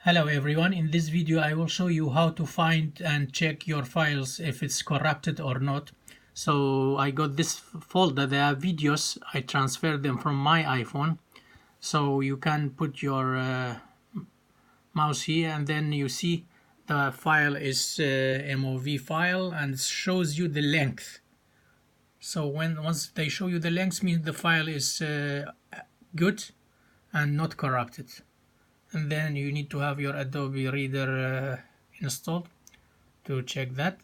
Hello everyone, in this video I will show you how to find and check your files if it's corrupted or not. So I got this folder, there are videos, I transferred them from my iPhone. So you can put your mouse here and then you see the file is MOV file and it shows you the length. So once they show you the length means the file is good and not corrupted. And then you need to have your Adobe Reader installed to check that.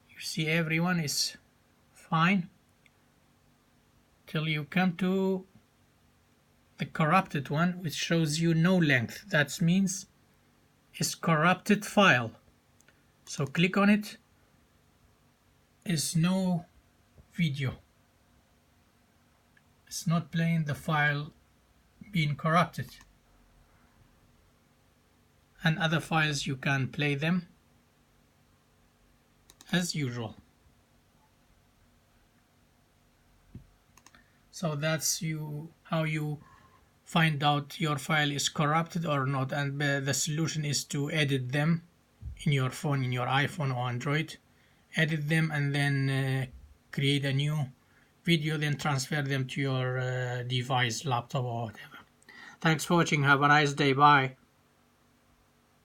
You see everyone is fine till you come to the corrupted one, which shows you no length. That means it's corrupted file. So click on it. Is no video. It's not playing the file being corrupted. And other files you can play them as usual. So that's how you find out your file is corrupted or not, and the solution is to edit them in your phone, in your iPhone or Android. Edit them and then create a new video, then transfer them to your device, laptop or whatever. Thanks for watching. Have a nice day. Bye.